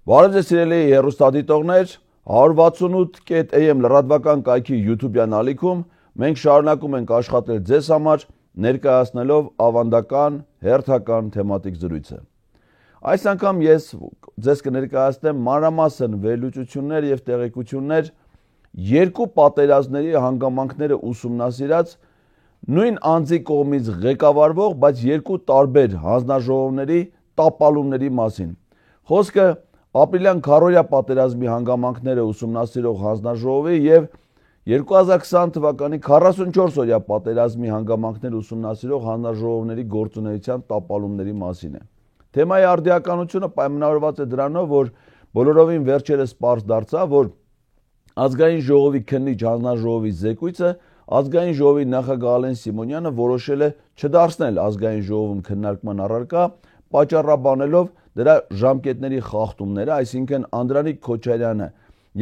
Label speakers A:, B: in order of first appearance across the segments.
A: Բարև ձեզ սիրելի հեռուստադիտողներ, 168.am լրատվական կայքի YouTube-յան ալիքում մենք շարունակում ենք աշխատել ձեզ համար, ներկայացնելով ավանդական, հերթական թեմատիկ զրույցը։ Այս անգամ ես ձեզ կներկայացնեմ մանրամասն վերլուծություններ եւ տեղեկություններ երկու պատերազմների հանգամանքները ուսումնասիրած նույն անձի կողմից ղեկավարվող, բայց երկու տարբեր հանձնաժողովների տապալումների մասին։ Խոսքը ապրիլյան քարոզիա պատերազմի հանգամանքները ուսումնասիրող հանձնաժողովի եւ 2020 թվականի 44-օրյա պատերազմի հանգամանքները ուսումնասիրող հանձնաժողովների գործունեության տապալումների մասին է։ Թեմայի արդիականությունը պայմանավորված է դրանով, որ բոլորովին վերջերս պարզ դարձավ, որ ազգային ժողովի քննիչ հանձնաժողովի զեկույցը ազգային ժողովի նախագահ Ալեն Սիմոնյանը որոշել է չդարձնել ազգային ժողովում քննարկման առարկա, պատճառաբանելով դրա ժամկետների խախտումները, այսինքն Անդրանիկ Քոչարյանը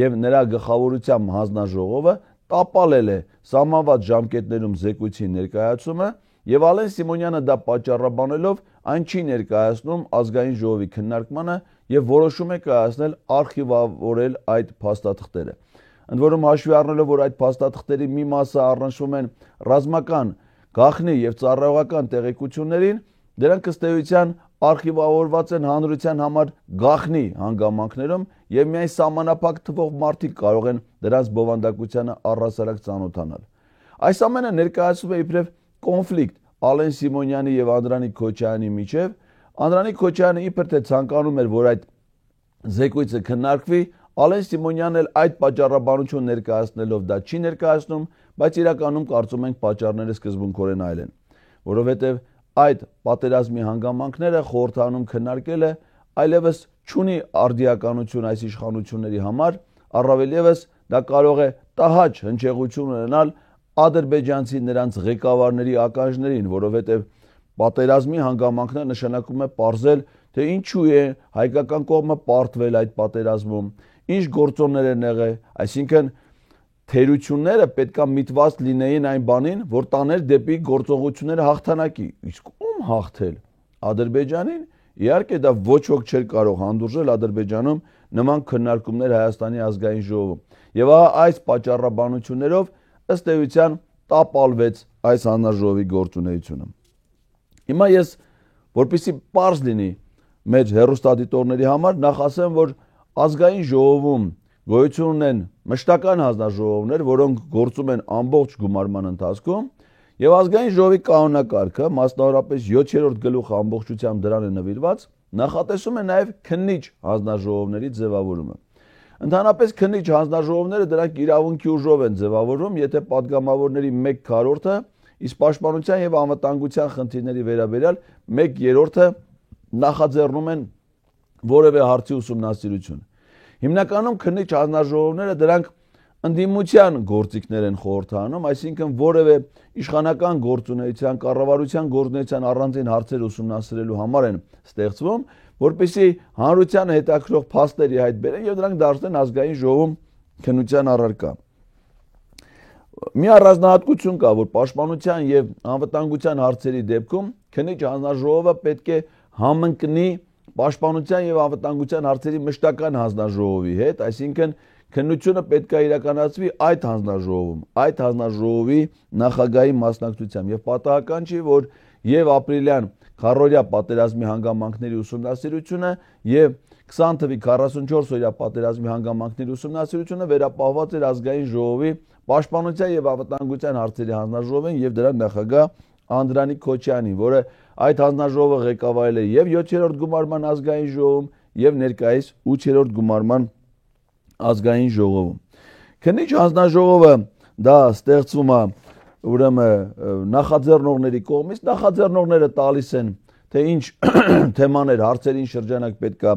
A: եւ նրա գլխավորությամբ հանձնաժողովը տապալել է սահմանված ժամկետներում զեկույցի ներկայացումը եւ Ալեն Սիմոնյանը դա պատճառաբանելով այն չի ներկայացնում ազգային ժողովի քննարկմանը եւ որոշում է կայացնել արխիվավորել այդ փաստաթղթերը։ Ընդ որում հաշվի առնելով, որ այդ փաստաթղթերի մի մասը առնչվում են ռազմական, գաղտնի եւ ծառայողական տեղեկություններին, դրանք ըստ էության արխիվավորված են հանրության համար գաղտնի հանգամանքներում եւ միայն սահմանափակ թվով մարդիկ կարող են դրանց բովանդակությանը առհասարակ ծանոթանալ։ Այս ամենը ներկայացվում է իբրև կոնֆլիկտ Ալեն Սիմոնյանի եւ Անդրանիկ Քոչարյանի միջեւ։ Անդրանիկ Քոչարյանը իբր թե ցանկանում էր, որ այդ զեկույցը քննարկվի, Ալեն Սիմոնյանն էլ այդ պատճառաբանություն ներկայացնելով դա չի ներկայացնում, բայց իրականում կարծում ենք պատճառները սկզբունքորեն այլ են, որովհետև այդ պատերազմի հանգամանքները խորհրդանում քննարկելը այլևս չունի արդիականություն այս իշխանությունների համար, առավել ևս դա կարող է տհաճ հնչեղություն ունենալ ադրբեջանցի նրանց ղեկավարների ականջներին, որովհետև պատերազմի հանգամանքները նշանակում է պարզել, թե ինչու է հայկական կողմը պարտվել այդ պատերազմում, ինչ գործոններ են եղել, այսինքն թերությունները պետքա միտված լինեին այն բանին, որ տաներ դեպի գործողությունները հաղթանակի։ Իսկ ում հաղթել? Ադրբեջանին? Իհարկե դա ոչ ոք չէր կարող հանդուրժել Ադրբեջանում նման քննարկումներ Հայաստանի ազգային ժողովում։ Եվ այս պատճառաբանություններով ըստ էության տապալվեց այս հանձնաժողովի գործունեությունը։ Հիմա ես, որպեսզի պարզ լինի մեր հեռուստադիտողների համար, նախ ասեմ, որ ազգային ժողովում գոյություն ունեն մշտական հանձնաժողովներ, որոնք գործում են ամբողջ գումարման ընթացքում, եւ ազգային ժողովի կանոնակարգը, մասնավորապես 7-րդ գլուխը ամբողջությամբ դրան է նվիրված, նախատեսում է նաեւ քննիչ հանձնաժողովների ձևավորումը։ Ընդհանրապես քննիչ հանձնաժողովները դրանք իրավունքի ուժով են ձևավորվում, եթե падգամավորների 1/4-ը, իսկ պաշտպանության եւ անվտանգության խնդիրների վերաբերյալ 1/3-ը նախաձեռնում են որևէ հարցի ուսումնասիրություն։ Հիմնականում քննիչ հանձնաժողովները դրանք ընդդիմության գործիքներ են խորհրդանում, այսինքն որևէ իշխանական գործունեության, կառավարության գործունեության առանձին հարցեր ուսումնասիրելու համար են ստեղծվում, որպեսզի հանրությանը հետաքրող փաստերի հայտ բերեն եւ դրանք դարձնեն ազգային ժողովում քննության առարկա։ Մի առանձնահատկություն կա, որ պաշտպանության եւ անվտանգության հարցերի դեպքում քննիչ հանձնաժողովը պետք է համընկնի պաշտպանության եւ անվտանգության հարցերի մշտական հանձնաժողովի հետ, այսինքն քննությունը պետք է իրականացվի այդ հանձնաժողովում, այդ հանձնաժողովի նախագահի մասնակցությամբ եւ պատահական չի, որ եւ ապրիլյան քարոզիա պատերազմի հանգամանքների ուսումնասիրությունը եւ 20 թվականի 44-օրյա պատերազմի հանգամանքների ուսումնասիրությունը վերապահված էր ազգային ժողովի պաշտպանության եւ անվտանգության հարցերի հանձնաժողովին եւ դրա նախագահ Անդրանիկ Քոչարյանին, որը այդ հանձնաժողովը ղեկավարել է եւ 7-րդ գումարման ազգային ժողովում եւ ներկայիս 8-րդ գումարման ազգային ժողովում։ Քննիչ հանձնաժողովը դա ստեղծվում է ուրեմն նախաձեռնողների կողմից, նախաձեռնողները տալիս են, թե ինչ թեմաներ, հարցերին շրջանակ պետքա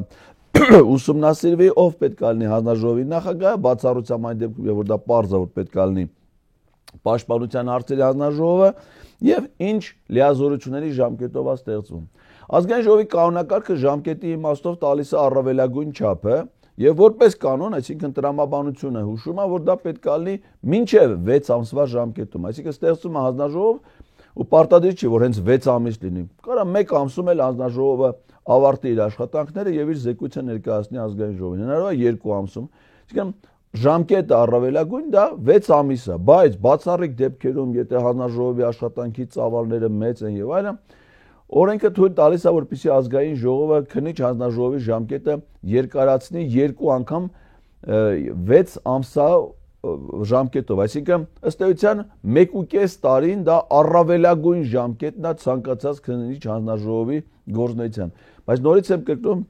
A: ուսումնասիրվի, ով պետք է լինի հանձնաժողովի նախագահը, բացառությամբ այն դեպքում, որ դա պարզ է, որ պետք է լինի պաշտպանության հարցերի հանձնաժողովը եւ ինչ լիազորությունների ժամկետով է ստեղծվում։ Ազգային ժողովի կանոնակարգը ժամկետի իմաստով տալիս է առավելագույն չափը եւ որպես կանոն, այսինքն տրամաբանությունը հուշում է, որ դա պետք է լինի մինչեւ 6 ամսվա ժամկետում, այսինքն ստեղծում է հանձնաժողով ու պարտադիր չի, որ հենց 6 ամիս լինի։ Կարա 1 ամսում էլ հանձնաժողովը ավարտի իր աշխատանքները եւ իր զեկույցը ներկայացնի ազգային ժողովին։ Հնարավոր է 2 ամսում։ Այսինքն ժամկետը առավելագույն դա 6 ամիս է, բայց բացառիկ դեպքերում, եթե հանրաժողովի աշխատանքի ծավալները մեծ են եւ այլն, օրենքը թույլ տալիս է, որպեսզի ազգային ժողովը քննիչ հանրաժողովի ժամկետը երկարացնի 2 անգամ 6 ամսա ժամկետով, այսինքն ըստ էության 1.5 տարին դա առավելագույն ժամկետն է ցանկացած քննիչ հանրաժողովի գործունեության։ Բայց նորից եմ կրկնում,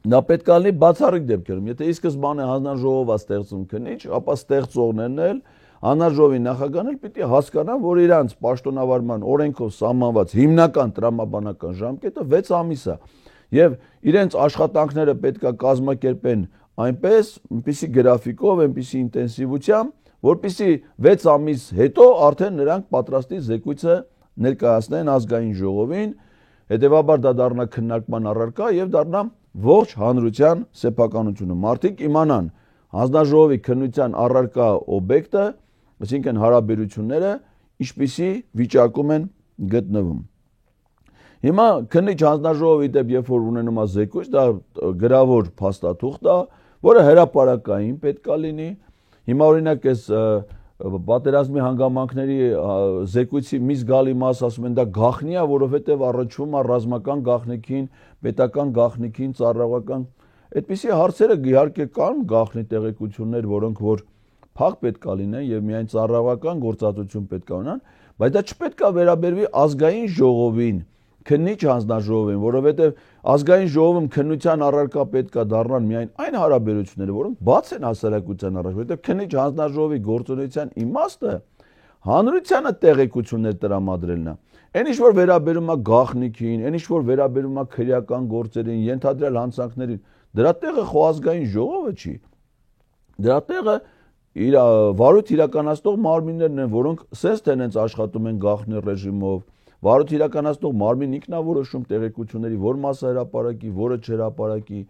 A: դա պետք է լինի բացառիկ դեպքերում։ Եթե ի սկզբանե հանրաժողովը ստեղծում քննիչ, ապա ստեղծողներն էլ հանրաժողովի նախագահն էլ պիտի հասկանան, որ իրանց պաշտոնավարման օրենքով սահմանված հիմնական տրամաբանական ժամկետը 6 ամիս է եւ իրենց աշխատանքները պետք է կազմակերպեն այնպես, այնպիսի գրաֆիկով, այնպիսի ինտենսիվությամբ, որպեսզի 6 ամիս հետո արդեն նրանք պատրաստի զեկույցը ներկայացնեն ազգային ժողովին, հետեւաբար դա դառնա քննարկման առարկա եւ դառնա ողջ հանրության սեփականությունը։ Մարդիկ իմանան հանրաժողովի քննության առարկա օբյեկտը, այսինքն հարաբերությունները ինչպիսի վիճակում են գտնվում։ Հիմա քննիչ հանրաժողովի դեպ երբ որ ունենում է զեկույց, դա գրավոր փաստաթուղթ է, որը հրապարակային պետք է լինի։ Հիմա օրինակ այս պատերազմի հանգամանքների զեկույցի մի զգալի մաս ասում են դա գաղտնի է, որովհետև առնչվում է ռազմական գաղտնիքին, պետական գաղտնիքին, ծառայողական։ Այդպիսի հարցերը իհարկե կան գաղտնի տեղեկություններ, որոնք որ փակ պետք է լինեն եւ միայն ծառայողական գործածություն պետք է ունենան, բայց դա չպետք է վերաբերվի ազգային ժողովին, քննիչ հանձնաժողովին, որովհետև ազգային ժողովում քննության առարկա պետք է դառնան միայն այն հարաբերությունները, որոնք բաց են հասարակության առաջ, որովհետև քննիչ հանձնաժողովի գործունեության իմաստը հանրությանը տեղեկություններ տրամադրելն է։ Այն ինչ որ վերաբերում է գաղտնիքին, այն ինչ որ վերաբերում է քրեական գործերին, ենթադրյալ հանցանքներին, դրա տեղը խոհազգային ժողովը չի։ Դրա տեղը իր վարույթ իրականացնող մարմիններն են, որոնք սենց թե նենց աշխատում են գաղտնի ռեժիմով, վարույթ իրականացնող մարմին ինքնավորոշում տեղեկությունների, որ մասը հրապարակի, որը չհրապարակի,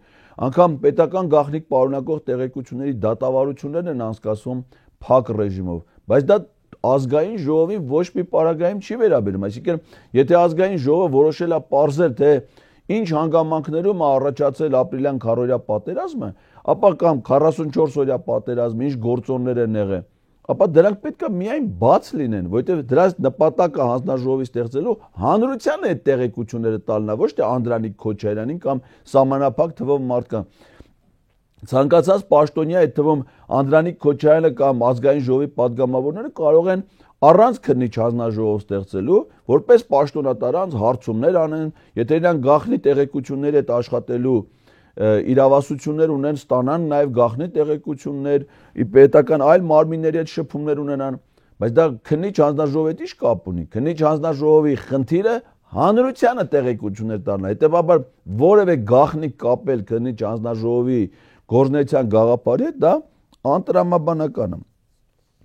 A: անգամ պետական գաղտնիք պարունակող տեղեկությունների դատավարություններն են անցկացվում փակ ռեժիմով, բայց դա ազգային ժողովին ոչ մի պարագայում չի վերաբերում, այսինքն եթե ազգային ժողովը որոշել է պարզել, թե ինչ հանգամանքներում է առաջացել ապրիլյան քառօրյա պատերազմը, ապա կամ 44 օրյա պատերազմը ինչ գործոններ են եղել, ապա դրանք պետք է միայն բաց լինեն, որովհետև դրանց նպատակը հանձնաժողովի ստեղծելու հանրությանը այդ տեղեկությունները տալն է, ոչ թե Անդրանիկ Քոչարյանին կամ սահմանափակ թվով մարդկան։ Ցանկացած պաշտոնյա, այդ թվում Անդրանիկ Քոչարյանը կամ ազգային ժողովի падգամավորները կարող են առանց քննիչ հանձնաժողով ստեղծելու, որպես պաշտոնատար անձ հարցումներ անեն, եթե իրենք գաղտնի տեղեկությունների հետ աշխատելու իրավասություններ ունեն, ստանան նաև գաղտնի տեղեկություններ, պետական այլ մարմինների հետ շփումներ ունենան, բայց դա քննիչ հանձնաժողովի հետ ի՞նչ կապ ունի։ Քննիչ հանձնաժողովի խնդիրը հանրությանը տեղեկություններ տալն է, հետեւաբար որևէ գաղտնիք կապել քննիչ հանձնաժողովի գործնեության գաղափարի հետ դա անտրամաբանական է։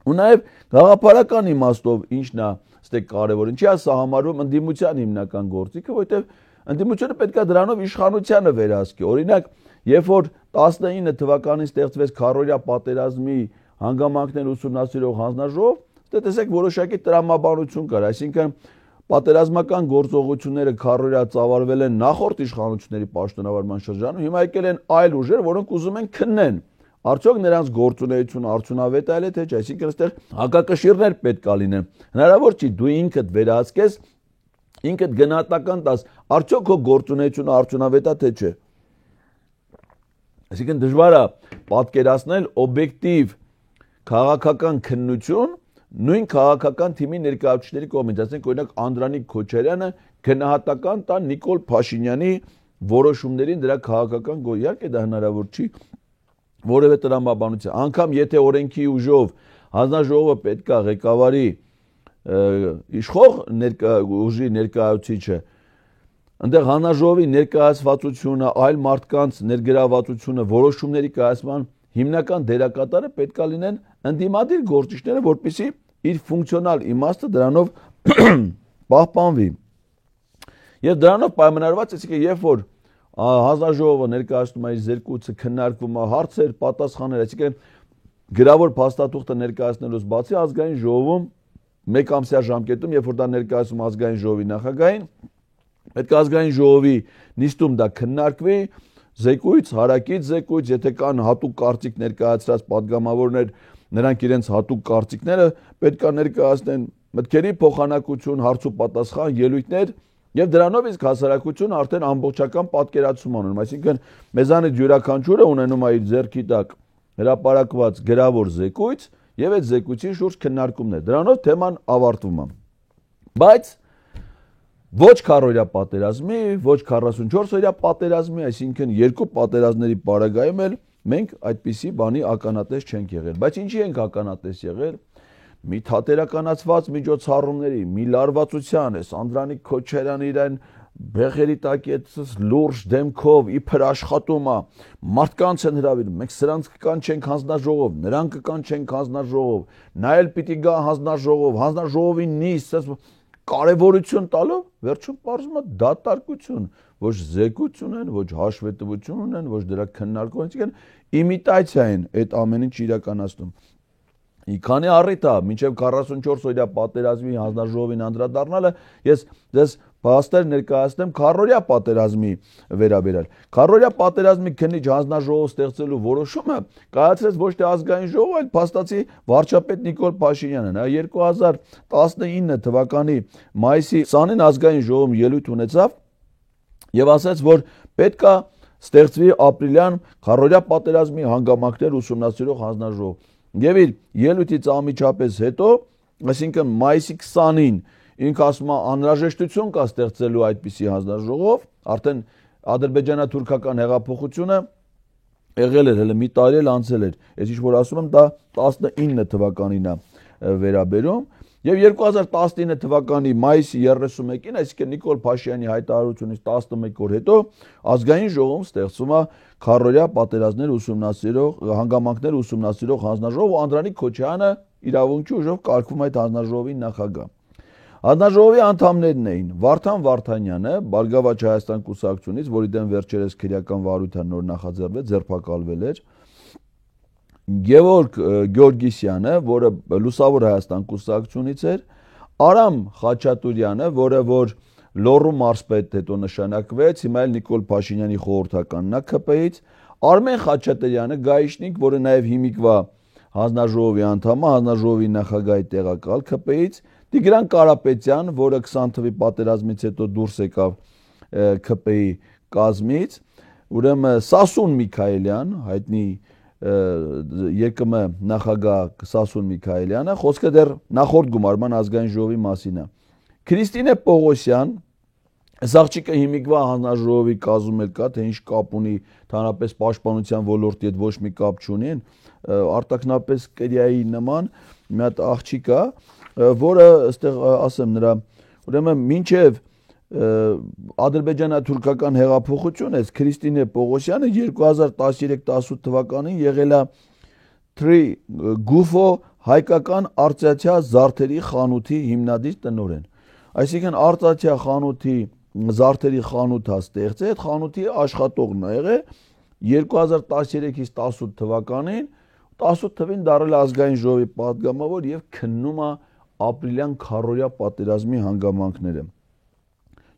A: Ու նաև գաղափարական իմաստով ինչն է ստե կարևոր, ինչի է սահմանվում ընդդիմության հիմնական գործիքը, որովհետև ընդդիմությունը պետք է դրանով իշխանությանը վերահսկի։ Օրինակ, երբ որ 19 թվականին ստեղծվեց քառօրյա պատերազմի հանգամանքներ ուսումնասիրող հանձնաժողով, դե տեսեք որոշակի տրամաբանություն կար, այսինքն պատերազմական գործողությունները քառօրյա ծավալվել են նախորդ իշխանությունների պաշտոնավարման շրջանում, հիմա եկել են այլ ուժեր, որոնք ուզում են քննեն։ Արդյոք նրանց գործունեությունը արդյունավետ է թե չէ, այսինքն այստեղ հակակշիռներ պետք է լինեն։ Հնարավոր չի դու ինքդ վերահսկես, ինքդ գնահատական տաս, արդյոք քո գործունեությունը արդյունավետ է թե չէ։ Այսինքն դժվար է պատկերացնել օբյեկտիվ քաղաքական քննություն նույն քաղաքական թիմի ներկայացուցիչների կողմից, ասենք օրինակ Անդրանիկ Քոչարյանը գնահատական տա Նիկոլ Փաշինյանի որոշումներին դրա քաղաքական իհարկե դա հնարավոր չի որևէ տրամաբանության, անգամ եթե օրենքի ուժով հանձնաժողովը պետք է ղեկավարի իշխող ուժի ներկայացուցիչը, այնտեղ հանձնաժողովի ներկայացվածությունը, այլ մարդկանց ներգրավվածությունը, որոշումների կայացման հիմնական դերակատարը պետք է լինեն ընդդիմադիր գործիչները, որպեսզի իր ֆունկցիոնալ իմաստը դրանով պահպանվի։ Եվ դրանով պայմանավորված, այսինքն երբ որ հանձնաժողովը ներկայացնում է իր զեկույցը, քննարկվում է հարցեր, պատասխաններ, այսինքն գրավոր փաստաթուղթը ներկայացնելուց բացի ազգային ժողովում մեկ ամսյա ժամկետում, երբ որ դա ներկայացում ազգային ժողովի նախագահին, Պետք է ազգային ժողովի նիստում դա քննարկվի, զեկույց, հարակից զեկույց, եթե կան հատուկ կարծիք ներկայացրած падգամավորներ, նրանք իրենց հատուկ կարծիքները պետք է ներկայացնեն, մտքերի փոխանակություն, հարց ու պատասխան, ելույթներ եւ դրանով իսկ հասարակությունը արդեն ամբողջական պատկերացում ունենում, այսինքն մեզանից յուրաքանչյուրը ունենում է իր ձեռքի տակ հրապարակված գրավոր զեկույց եւ այդ զեկույցի շուրջ քննարկումներ։ Դրանով թեման ավարտվում է։ Բայց ոչ քառօրյա պատերազմի, ոչ 44-օրյա պատերազմի, այսինքն երկու պատերազմների պարագայում էլ մենք այդպիսի բանի ականատես չենք եղել։ Բայց ինչի ենք ականատես եղել։ Մի թատերականացված միջոցառումների, մի լարվածության է, Անդրանիկ Քոչարյանը իրեն բեղերի տակ էս լուրջ դեմքով իբր աշխատում է, մարդկանց են հրավիրում, մենք սրանց կկանչենք հանձնաժողով, նրանք կկանչենք հանձնաժողով, նա էլ պիտի գա հանձնաժողով, հանձնաժողովի նիստ, կարևորություն տալով, վերջում պարզվում է դատարկություն, ոչ զեկույց ունեն, ոչ հաշվետվություն ունեն, ոչ դրա քննարկում, այսինքն իմիտացիա են այդ ամեն ինչ իրականացնում։ Քանի առիթ է, մինչև 44-օրյա պատերազմի հանձնաժողովին անդրադառնալը, ես ձեզ փաստեր ներկայացնեմ քառօրյա պատերազմի վերաբերյալ։ Քառօրյա պատերազմի քննիչ հանձնաժողով ստեղծելու որոշումը կայացրեց ոչ թե ազգային ժողովը, այլ փաստացի վարչապետ Նիկոլ Փաշինյանը։ Նա 2019 թվականի մայիսի 20-ին ազգային ժողովում ելույթ ունեցավ եւ ասաց, որ պետք է ստեղծվի ապրիլյան քառօրյա պատերազմի հանգամանքներ ուսումնասիրող հանձնաժողով։ Եվ իր ելույթից անմիջապես հետո, այսինքն մայիսի 20-ին ինքը ասում է անհրաժեշտություն կա ստեղծելու այդպիսի հանձնաժողով, արդեն ադրբեջանա-թուրքական հեղափոխությունը եղել էր, հələ մի տարի էլ անցել էր։ Ես ինչ որ ասում եմ, դա 19 թվականին է վերաբերում, եւ 2019 թվականի մայիսի 31-ին, այսինքն Նիկոլ Փաշինյանի հայտարարությունից 11 օր հետո ազգային ժողովում ստեղծվում է քառօրյա պատերազմներ ուսումնասիրող հանգամանքներ ուսումնասիրող հանձնաժողով ու Անդրանիկ Քոչարյանը իրավունքի ուժով կարգվում այդ հանձնաժողովի նախագահ։ Հանձնաժողովի անդամներն էին Վարդան Վարդանյանը, Բարգավաճ Հայաստան կուսակցությունից, որի դեմ վերջերս քրեական վարույթը նոր նախաձեռնվեց, ձերբակալվել էր, Գևորգ Գյորգիսյանը, որը Լուսավոր Հայաստան կուսակցությունից էր, Արամ Խաչատուրյանը, որը որ Լոռու մարզպետ հետո նշանակվեց, հիմա էլ Նիկոլ Փաշինյանի խորհրդականն է ԿՊ-ից, Արմեն Խաչատրյանը, Գայիշնիկ, որը նաև հիմիկվա հանձնաժողովի անդամ է, հանձնաժողովի նախագահի տեղակալ ԿՊ-ից, Տիգրան Կարապետյան, որը 20 թվականի պատերազմից հետո դուրս եկավ ԿՊ-ի կազմից, ուրեմն Սասուն Միքայելյան, հայտնի ԵԿՄ նախագահ Սասուն Միքայելյանը, խոսքը դեռ նախորդ գումարման ազգային ժողովի մասին է։ Քրիստինե Պողոսյան, այս աղջիկը հիմիկվա հանձնաժողովի կազմում էլ կա, թե ինչ կապ ունի, հանրապես պաշտպանության ոլորտի հետ ոչ մի կապ չունի, արտաքնապես կրիայի նման մի հատ աղջիկ է, որը այստեղ ասեմ նրա, ուրեմն մինչև ադրբեջանա-թուրքական հեղափոխությունը Քրիստինե Պողոսյանը 2013-18 թվականին եղել է Թրի Գուֆո հայկական արծաթյա զարդերի խանութի հիմնադիր տնօրեն։ Այսինքն արծաթյա խանութի զարդերի խանութ է ստեղծել, այդ խանութի աշխատողն է եղել 2013-ից 18 թվականին, 18 թվականին դարձել ազգային ժողովի պատգամավոր եւ քննում է ապրիլյան քառօրյա պատերազմի հանգամանքները։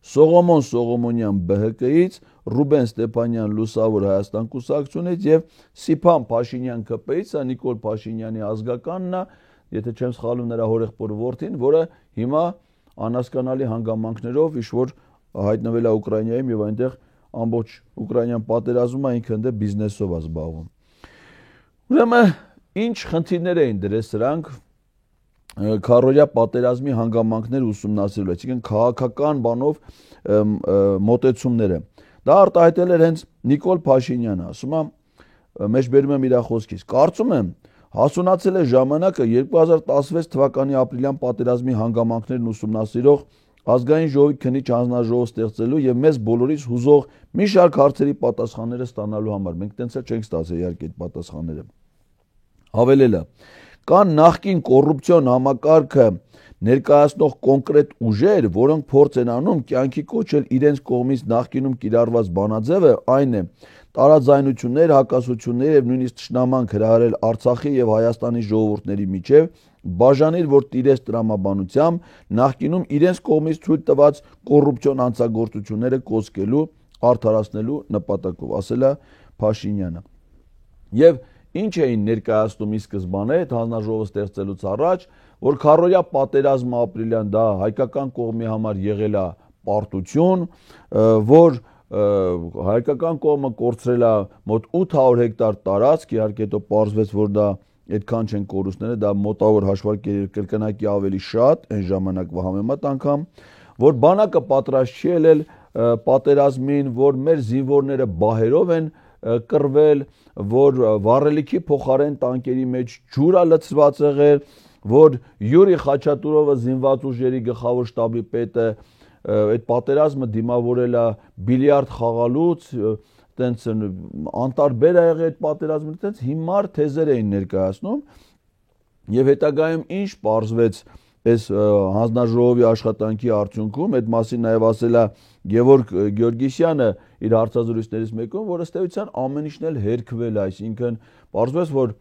A: Սողոմոն Սողոմոնյան ԲՀԿ-ից, Ռուբեն Ստեփանյան Լուսավոր Հայաստան կուսակցությունից եւ Սիփան Փաշինյան ԿՊ-ից, Նիկոլ Փաշինյանի ազգականն է, եթե չեմ սխալվում նրա հորեղբոր որդին, որը հիմա անհասկանալի հանգամանքներով ինչ-որ հայտնվել է Ուկրաինայում եւ այնտեղ ամբողջ Ուկրաինան պատերազմում է, ինքը այնտեղ բիզնեսով է զբաղվում։ Ուրեմն ինչ խնդիրներ էին դրել սրանք քառօրյա պատերազմի հանգամանքներ ուսումնասիրելու, այսինքն քաղաքական բանով մոտեցումները։ Դա արտահայտել էր հենց Նիկոլ Փաշինյանը, ասում է, մեջբերում եմ իր խոսքից։ Կարծում եմ, հասունացել է ժամանակը 2016 թվականի ապրիլյան պատերազմի հանգամանքներն ուսումնասիրող ազգային ժողովի քննիչ հանձնաժողով ստեղծելու եւ մեզ բոլորից հուզող մի շարք հարցերի պատասխանները ստանալու համար։ Մենք տենց էլ չենք ստացել իհարկե այդ պատասխանները։ Հավելել է. Կան նախկին կոռուպցիոն համակարգը ներկայացնող կոնկրետ ուժեր, որոնք փորձ են անում կյանքի կոչել իրենց կողմից նախկինում կիրառված բանաձևը, այն է տարաձայնություններ, հակասություններ եւ նույնիսկ ճշնամանք հրահրել Արցախի եւ Հայաստանի ժողովուրդների միջև, բաժանիր, որ տիրեց տրամաբանությամբ նախկինում իրենց կողմից թույլ տված կոռուպցիոն հանցագործությունները կոծկելու, արդարացնելու նպատակով, ասել է Փաշինյանը։ Եվ ինչ էին ներկայացնում ի սկզբանե այդ հանձնաժողովը ստեղծելուց առաջ, որ քառօրյա պատերազմը ապրիլյան դա հայկական կողմի համար եղել է պարտություն, որ հայկական կողմը կորցրել է մոտ 800 հեկտար տարածք, իհարկե հետո պարզվեց, որ դա այդքան չեն կորուստները, դա մոտավոր հաշվարկել կրկնակի ավելի շատ այն ժամանակվա համեմատ անգամ, որ բանակը պատրաստ չի ելել պատերազմին, որ մեր զինվորները բահերով են կռվել, որ վառելիքի փոխարեն տանկերի մեջ ջուր է լցված եղել, որ Յուրի Խաչատուրովը զինված ուժերի գլխավոր շտաբի պետը այդ պատերազմը դիմավորել է բիլիարդ խաղալուց, տենց անտարբեր է եղել այդ պատերազմը, տենց հիմար թեզեր էին ներկայացնում եւ հետագայում ինչ պարզվեց այս հանձնաժողովի աշխատանքի արդյունքում, այդ մասին նաեւ ասել է Գևորգ Գյորգիսյանը իր հարցազրույցներից մեկում, որ ըստ էության ամեն ինչն էլ հերքվել է, այսինքն պարզվեց, որ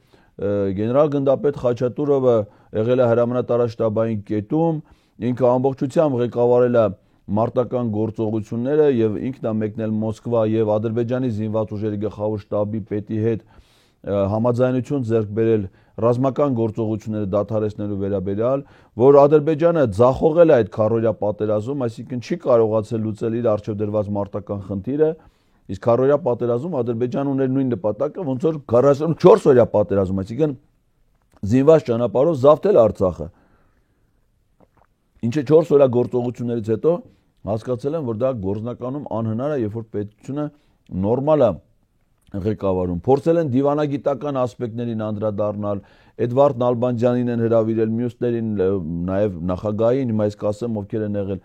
A: գեներալ գնդապետ Խաչատուրովը եղել է հրամանատարաշտաբային կետում, ինքը ամբողջությամբ ղեկավարել է մարտական գործողությունները եւ ինքն է մեկնել Մոսկվա եւ Ադրբեջանի զինված ուժերի գլխավոր շտաբի պետի հետ համաձայնություն ձեռք բերել ռազմական գործողությունները դադարեցնելու վերաբերյալ, որ Ադրբեջանը ձախողել է այդ քառօրյա պատերազմում, այսինքն չի կարողացել լուծել իր առջև դրված մարտական խնդիրը, իսկ քառօրյա պատերազմում Ադրբեջանը ուներ նույն նպատակը, ոնց որ 44-օրյա պատերազմ, այսինքն զինված ճանապարհով զավթել Արցախը։ Ինչը 4 օրյա գործողություններից հետո հասկացել են, որ դա գործնականում անհնար է, երբ որ պետությունը նորմալ է ղեկավարում։ Փորձել են դիվանագիտական ասպեկտներին անդրադառնալ, Էդվարդ Նալբանդյանին են հրավիրել, մյուսներին, նաև նախագահային, հիմա ես կասեմ ովքեր են եղել։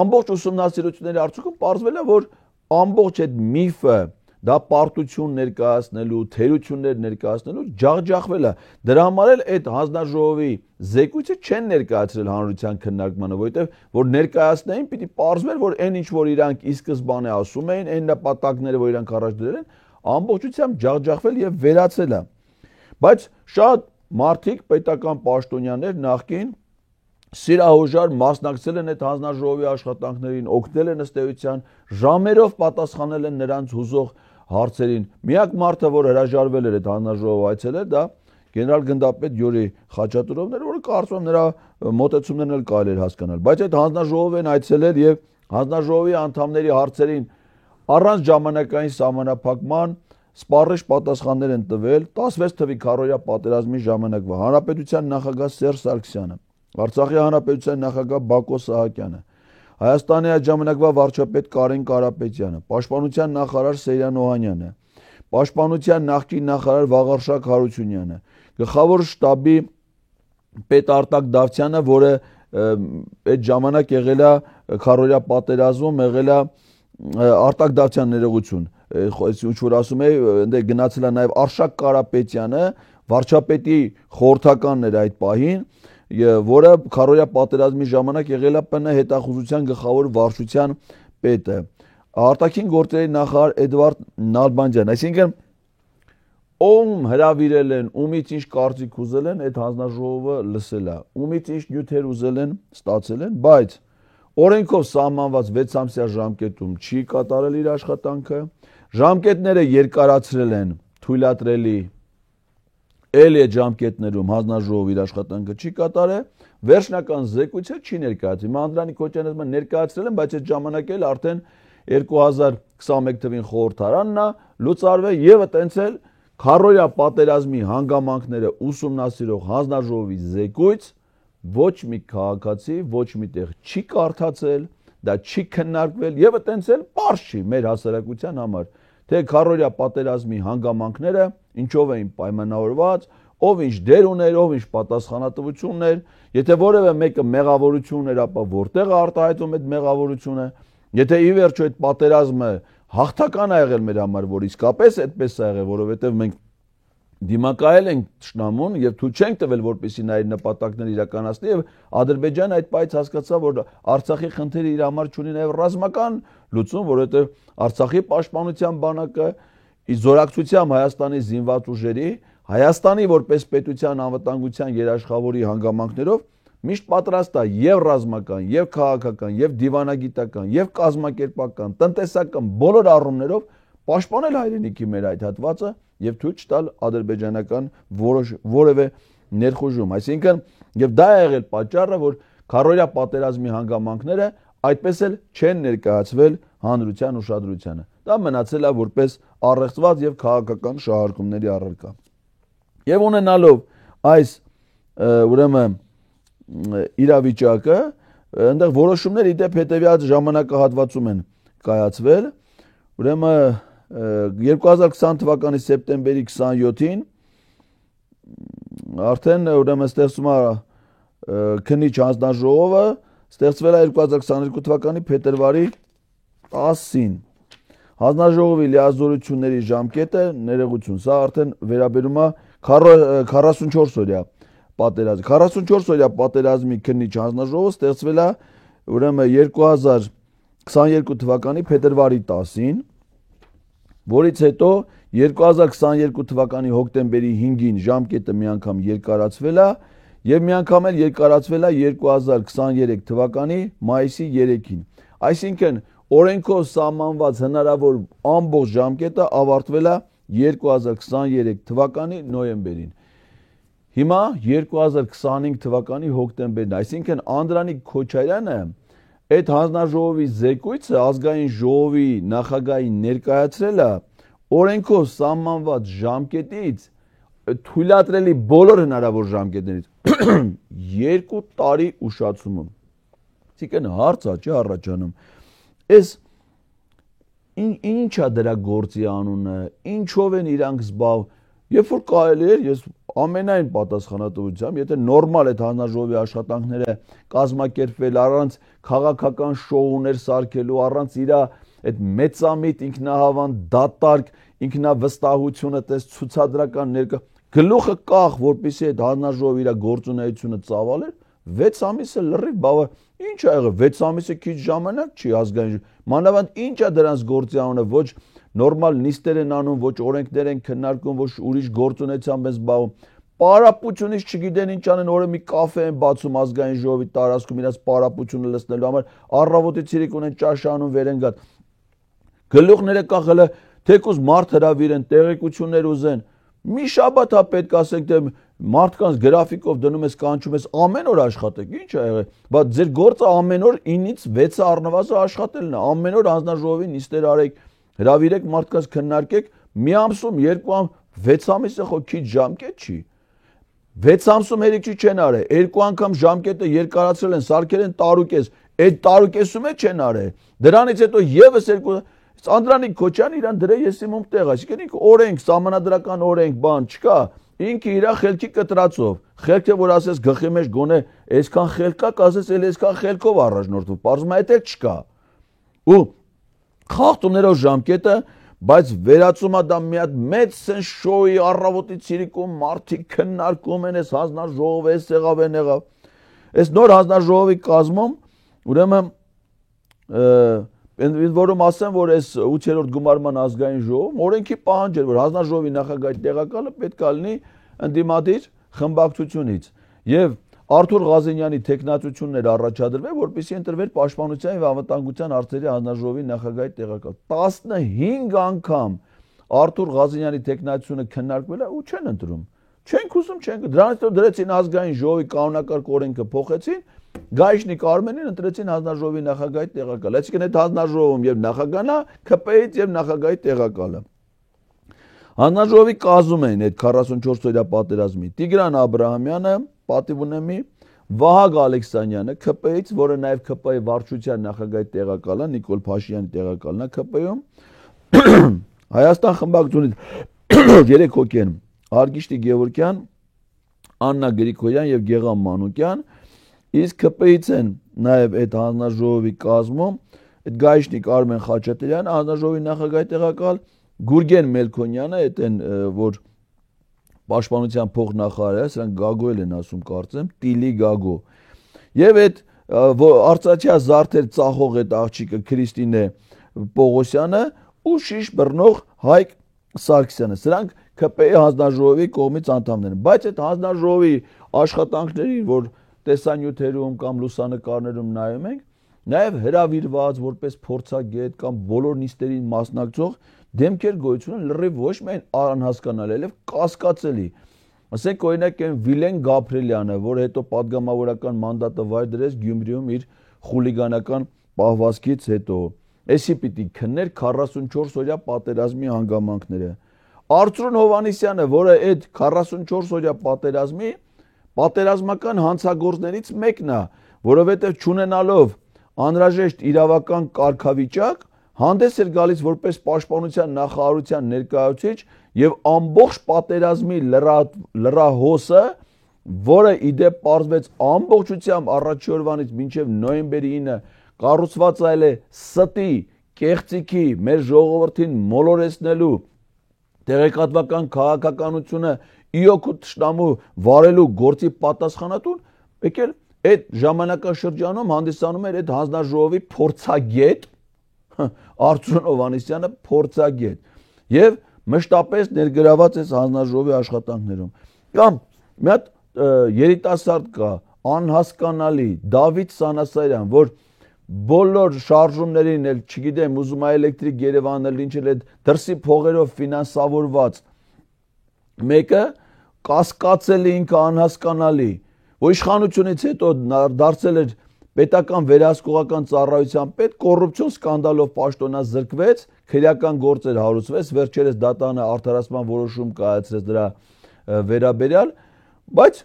A: Ամբողջ ուսումնասիրությունների արդյունքում պարզվել է, որ ամբողջ այդ միֆը դա պարտություն ներկայացնելու, թերություններ ներկայացնելու ջախջախվել է։ Դրա համար էլ այդ հանձնաժողովի զեկույցը չեն ներկայացրել հանրության քննարկմանը, որովհետև որ ներկայացնեին, պիտի պարզվեր, որ այն ինչ որ իրանք ի սկզբանե ասում էին, այն նպատակները, որ իրանք առաջ դրել են, ամբողջությամբ ջախջախվել եւ վերացել է։ Բայց շատ մարդիկ, պետական պաշտոնյաներ նախկին սիրահոժար մասնակցել են այդ հանձնաժողովի աշխատանքներին, օգնել են ըստ էության, ժամերով պատասխանել են նրանց հուզող հարցերին։ Միակ մարդը, որ հրաժարվել էր այդ հանձնաժողով այցելել, դա գեներալ գնդապետ Յուրի Խաչատուրովն էր, որը կարծում եմ նրա մոտեցումներն էլ կարելի էր հասկանալ։ Բայց այդ հանձնաժողով են այցելել եւ հանձնաժողովի անդամների հարցերին առանց ժամանակային սահմանափակման սպառիչ պատասխաններ են տվել 16 թվականի քառօրյա պատերազմի ժամանակվա Հանրապետության նախագահ Սերժ Սարգսյանը, Արցախի Հանրապետության նախագահ Բակո Սահակյանը, Հայաստանի այդ ժամանակվա վարչապետ Կարեն Կարապետյանը, Պաշտպանության նախարար Սեյրան Օհանյանը, Պաշտպանության նախկին նախարար Վաղարշակ Հարությունյանը, գլխավոր շտաբի պետ Արտակ Դավթյանը, որը այդ ժամանակ եղել է քառօրյա պատերազմում, եղել է Արտակ Դավթյան ներողություն, ինչ որ ասում է, այնտեղ գնացել է նաև Արշակ Կարապետյանը, վարչապետի խորհրդականն էր այդ պահին, որը քառօրյա պատերազմի ժամանակ եղել է ՊՆ հետախուզության գլխավոր վարչության պետը, արտաքին գործերի նախարար Էդվարդ Նալբանդյան, այսինքն ում հրավիրել են, ումից ինչ կարծիք ուզել են, այդ հանձնաժողովը լսել է, ումից ինչ նյութեր ուզել են, ստացել են, բայց օրենքով սահմանված 6 ամսյա ժամկետում չի կատարել իր աշխատանքը, ժամկետները երկարացրել են, թույլատրելի Էլ է ժամկետներում հանձնաժողովի իր աշխատանքը չի կատարել, վերջնական զեկույցը չի ներկայացել։ Հիմա Անդրանիկ Քոչարյանը ներկայացրել են, բայց այդ ժամանակ էլ արդեն 2021 թվին խորհրդարանն է լուծարվել եւ այտենց էլ քառօրյա պատերազմի հանգամանքները ուսումնասիրող հանձնաժողովի զեկույց ոչ մի քաղաքացի ոչ միտեղ չի կարդացել, դա չի քննարկվել եւ այտենց էլ པարզ չի մեր հասարակության համար, թե քառօրյա պատերազմի հանգամանքները ինչով էին պայմանավորված, ով ինչ դեր ուներ, ով ինչ պատասխանատվություն ուներ, եթե որևէ մեկը մեղավորություն ուներ, ապա որտեղ է արտահայտվում այդ մեղավորությունը, եթե ի վերջո այդ պատերազմը հաղթական է եղել մեր համար, որ իսկապես այդպես է եղել, որովհետև մենք դիմակայել ենք ճշնամուն եւ թույլ չենք տվել, որպեսզի նա իր նպատակները իրականացնի եւ Ադրբեջանը այդ պայից հասկացավ, որ Արցախի խնդիրը իր համար ունի նաեւ ռազմական լուծում, որովհետև Արցախի պաշտպանության բանակը զորակցությամբ Հայաստանի զինված ուժերի, Հայաստանի որպես պետության անվտանգության երաշխավորի հանգամանքներով միշտ պատրաստ է եւ ռազմական, եւ քաղաքական, եւ դիվանագիտական, եւ կազմակերպական, տնտեսական բոլոր առումներով պաշտպանել հայրենիքի մեր այդ հատվածը եւ թույլ չտալ ադրբեջանական որևէ ներխուժում։ Այսինքն եւ դա է եղել պատճառը, որ քարոզիա պատերազմի հանգամանքները այդպես էլ չեն ներկայացվել հանրության ուշադրությանը։ Դա մնացել է որպես առեղծված եւ քաղաքական շահարկումների առարկա։ Եվ ունենալով այս ուրեմն իրավիճակը, այնտեղ որոշումներ իդեպ հետեւյալ ժամանակահատվածում են կայացվել։ Ուրեմն 2020 թվականի սեպտեմբերի 27-ին արդեն ուրեմն ստեղծվում է քննիչ հանձնաժողովը, ստեղծվել է 2022 թվականի փետրվարի 10-ին։ Հանձնաժողովի լիազորությունների ժամկետը ներողություն, սա արդեն վերաբերում է 44-օրյա պատերազմ։ 44-օրյա պատերազմի քննիչ հանձնաժողովը ստեղծվել է ուրեմն 2022 թվականի փետրվարի 10-ին, որից հետո 2022 թվականի հոկտեմբերի 5-ին ժամկետը մի անգամ երկարացվել է եւ մի անգամ էլ երկարացվել է 2023 թվականի մայիսի 3-ին։ Այսինքն օրենքով սահմանված հնարավոր ամբողջ ժամկետը ավարտվել է 2023 թվականի նոյեմբերին։ Հիմա 2025 թվականի հոկտեմբերն, այսինքն Անդրանիկ Քոչարյանը այդ հանձնաժողովի զեկույցը ազգային ժողովի նախագահին ներկայացրել է օրենքով սահմանված ժամկետից թույլատրելի բոլոր հնարավոր ժամկետներից 2 տարի ուշացումով։ Այսինքն հարցը չի առաջանում։ Այս ինչա դրա գործի անունը, ինչով են իրանք զբաղվում։ Երբ որ կարելի է, ես ամենայն պատասխանատվությամբ, եթե նորմալ այդ հանձնաժողովի աշխատանքները կազմակերպվել առանց քաղաքական շոուներ սարքելու, առանց իր այդ մեծամիտ ինքնահավան դատարկ ինքնավստահությունը տես ցուցադրական ներկա գլուխը կախ, որպեսզի այդ հանձնաժողովի իր գործունեությունը ծավալեր, 6 ամիսը լրիվ բավարար։ Ինչ ա եղել 6 ամիսը քիչ ժամանակ չի ազգային մանավանդ ինչա դրանց գործի անունը ոչ նորմալ նիստեր են անում, ոչ օրենքներ են քննարկում, ոչ ուրիշ գործունեությամբ են զբաղվում։ Պարապությունից չգիտեն ինչ անեն, օրը մի կաֆե են բացում ազգային ժողովի տարածքում իրաց պարապությունը լցնելու համար, առավոտից ցիրիկ ունեն ճաշանում վեր են գալ։ Գլուխները կախելը թեկուզ մարդ հրավիրեն, տեղեկություններ ուզեն։ Մի շաբաթ է պետք ասեք թե մարդկանց գրաֆիկով դնում ես կանչում ես ամեն օր աշխատեք, ինչ ա եղել, բայց ձեր գործը ամեն օր 9-ից 6-ը առնվազն աշխատելն է, ամեն օր հանձնաժողովի նիստեր արեք, հրավիրեք մարդկանց քննարկեք, մի ամսում 6 ամիսը խո քիչ ժամկետ չի։ 6 ամսում հերիք չեն արել, 2 անգամ ժամկետը երկարացրել են, սարքել են տարուկես, այդ տարուկեսում է չեն արել։ Դրանից հետո եւս 2 Անդրանիկ Քոչարյանը իրան դրե ես իմում տեղ, այսինքն ինքը օրենք, սահմանադրական օրենք, բան չկա, ինքը իր խելքի կտրածով, խելքը որ ասես գլխի մեջ գոնե այսքան խելք կա, կասես էլ այսքան խելքով առաջնորդվում, պարզվում է այդ էլ չկա։ Ու խախտումներով ժամկետը, բայց վերածում է դա մի հատ մեծ շոուի առավոտից ցիրիկում մարդիկ քննարկում են, այս հանձնաժողովը էս եղավ են եղավ։ Այս նոր հանձնաժողովի կազմում ուրեմն որում ասեմ, որ այս 8-րդ գումարման ազգային ժողովում օրենքի պահանջ էր, որ հանձնաժողովի նախագահի տեղակալը պետք է լինի ընդդիմադիր խմբակցությունից եւ Արթուր Ղազենյանի տեխնացություններ առաջադրվել, որպեսզի ընտրվեր պաշտպանության եւ անվտանգության հարցերի հանձնաժողովի նախագահի տեղակալ։ 15 անգամ Արթուր Ղազենյանի տեխնացությունը քննարկվել է ու չեն ընտրում։ Չենք ուզում, չենք։ Դրանից հետո դրեցին ազգային ժողովի կանոնակարգ օրենքը փոխեցին, Գայշնիկ Արմենին ընտրեցին հանձնաժողովի նախագահի տեղակալ։ Այսինքն այդ հանձնաժողովում եւ նախագահն է, ԿՊ-ից եւ նախագահի տեղակալը։ Հանձնաժողովի կազմում էին այդ 44-օրյա պատերազմի Տիգրան Աբրահամյանը, պատիվ ունեմի, Վահագ Ալեքսանյանը, ԿՊ-ից, որը նաեւ ԿՊ-ի վարչության նախագահի տեղակալն է, Նիկոլ Փաշինյանի տեղակալն է ԿՊ-ում, Հայաստան խմբակցությունից 3 հոգի են, Արգիշտի Գևորգյան, Աննա Գրիգորյան եւ Գեգամ Մանուկյան, իսկ ԿՊ-ից են նաեւ այդ հանձնաժողովի կազմում այդ Գայշնիկ Արմեն Խաչատրյանը, հանձնաժողովի նախագահի տեղակալ, Գուրգեն Մելքոնյանը, այդ են որ պաշտպանության փոխնախարարը, սրանք Գագոել են ասում կարծեմ, Տիլի Գագո։ Եվ այդ արցախյա զարդեր ծախող այդ աղջիկը Քրիստինե Պողոսյանը ու շիշ բռնող Հայկ Սարգսյանը։ Սրանք ԿՊ-ի հանձնաժողովի կողմից անդամներ են, բայց այդ հանձնաժողովի աշխատանքներին, որ տեսանյութերում կամ լուսանկարներում նայում ենք, նաև հրավիրված որպես փորձագետ կամ բոլոր նիստերին մասնակցող դեմքեր գոյություն ունեն լրիվ ոչ միայն անհասկանալի, այլև կասկածելի։ Ասենք օրինակ այն Վիլեն Գաբրելյանը, որը հետո պատգամավորական մանդատը վայր դրեց Գյումրիում իր խուլիգանական պահվածքից հետո, էսի պիտի քններ 44-օրյա պատերազմի հանգամանքները։ Արծրուն Հովհաննիսյանը, որը այդ 44-օրյա պատերազմի պատերազմական հանցագործներից մեկն է, որովհետև չունենալով անհրաժեշտ իրավական կարգավիճակ հանդես էր գալիս որպես պաշտպանության նախարարության ներկայացուցիչ եւ ամբողջ պատերազմի լրահոսը, որը իդեպ պարզվեց ամբողջությամբ առաջի օրվանից մինչև նոյեմբերի 9 կառուցված այլ է ստի, կեղծիքի, մեր ժողովրդին մոլորեցնելու, տեղեկատվական քաղաքականությունը իօքու թշնամու վարելու գործի պատասխանատուն, եկել այդ ժամանակաշրջանում հանդիսանում էր այդ հանձնաժողովի փորձագետ Արծրուն Հովհաննիսյանը փորձագետ եւ մշտապես ներգրաված է հանձնաժողովի աշխատանքներում։ Կամ մի հատ երիտասարդ կա, անհասկանալի Դավիթ Սանասարյան, որ բոլոր շարժումներին էլ, չգիտեմ, ուզում է էլեկտրիկ Երևանը լինչել այդ դրսի փողերով ֆինանսավորված մեկը կասկածելի, ինքը անհասկանալի, որ իշխանությունից հետո դարձել էր պետական վերահսկողական ծառայության պետ, կոռուպցիոն սկանդալով պաշտոնազրկվեց, քրեական գործեր հարուցվեց, վերջերս դատանը արդարացման որոշում կայացրեց դրա վերաբերյալ, բայց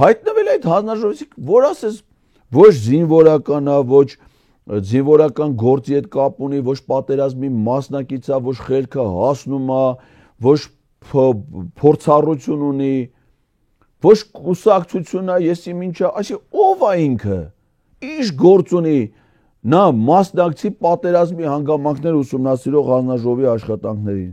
A: հայտնվել է այդ հանձնաժողովի, որ ասես ոչ զինվորական է, ոչ զինվորական գործի հետ կապ ունի, ոչ պատերազմի մասնակից է, ոչ խելքը հասնում է, ոչ փորձառություն ունի, ոչ կուսակցություն է, եսի մինչա, այսի ով է ինքը, ինչ գործ ունի, նա մասնակցի պատերազմի հանգամանքներ ուսումնասիրող հանձնաժողովի աշխատանքներին։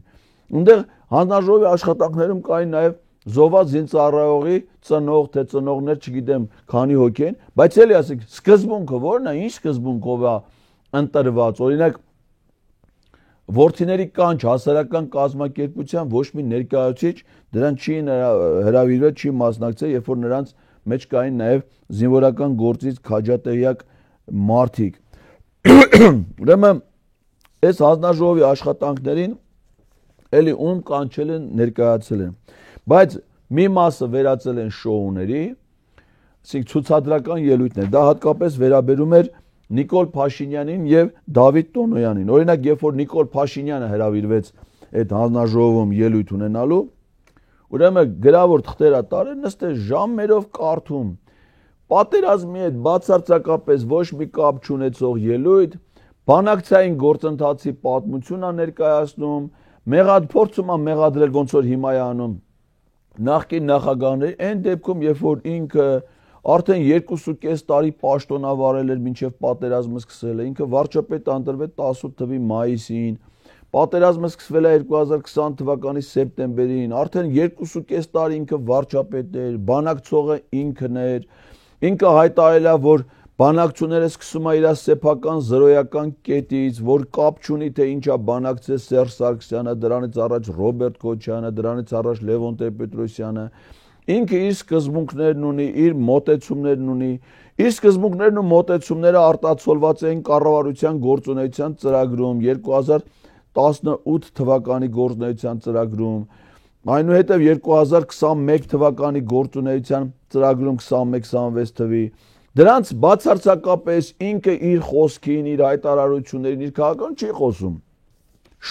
A: Այնտեղ հանձնաժողովի աշխատանքներում կային նաև զոհված զինծառայողի ծնող, թե ծնողներ, չգիտեմ, քանի հոգի են, բայց էլի ասեք, սկզբունքը ո՞րն է, ինչ սկզբունքով է ընտրված, օրինակ Որդիների կանչ հասարակական կազմակերպության ոչ մի ներկայացուցիչ դրան չի հրավիրվել, չի մասնակցել, երբ որ նրանց մեջ կային նաև զինվորական գործից քաջատեղյակ մարդիկ։ Ուրեմն այս հանձնաժողովի աշխատանքներին էլի ում կանչել են, ներկայացել են, բայց մի մասը վերածել են շոուների, ասենք ցուցադրական ելույթներ, դա հատկապես վերաբերում էր Նիկոլ Փաշինյանին եւ Դավիթ Տոնոյանին։ Օրինակ, երբ որ Նիկոլ Փաշինյանը հրավիրվեց այդ հանձնաժողովում ելույթ ունենալու, ուրեմն գրավոր թղթերը տարել, նստել ժամերով կարդում, պատերազմի հետ բացարձակապես ոչ մի կապ չունեցող ելույթ, բանակցային գործընթացի պատմություն է ներկայացնում, փորձում է մեղադրել, ոնց որ հիմա է անում նախկին նախագահների, այն դեպքում, երբ որ ինքը արդեն 2.5 տարի պաշտոնավարել էր մինչև պատերազմը սկսել է, ինքը վարչապետ ընտրվել 18 թվականի մայիսին, պատերազմը սկսվել է 2020 թվականի սեպտեմբերին, արդեն 2.5 տարի ինքը վարչապետ էր, բանակցողը ինքն էր, ինքը հայտարարել է, որ բանակցությունները սկսում է իր սեփական զրոյական կետից, որ կապ չունի, թե ինչա բանակցել Սերժ Սարգսյանը, դրանից առաջ Ռոբերտ Քոչյանը, դրանից առաջ Լևոն Տեր-Պետրոսյանը, ինքը իր սկզբունքներն ունի, իր մոտեցումներն ունի, իր սկզբունքներն ու մոտեցումները արտացոլված էին կառավարության գործունեության ծրագրում, 2018 թվականի գործունեության ծրագրում, այնուհետև 2021 թվականի գործունեության ծրագրում 21-26 թվի, դրանց բացարձակապես ինքը իր խոսքին, իր հայտարարություններին, իր քաղաքական չի խոսում։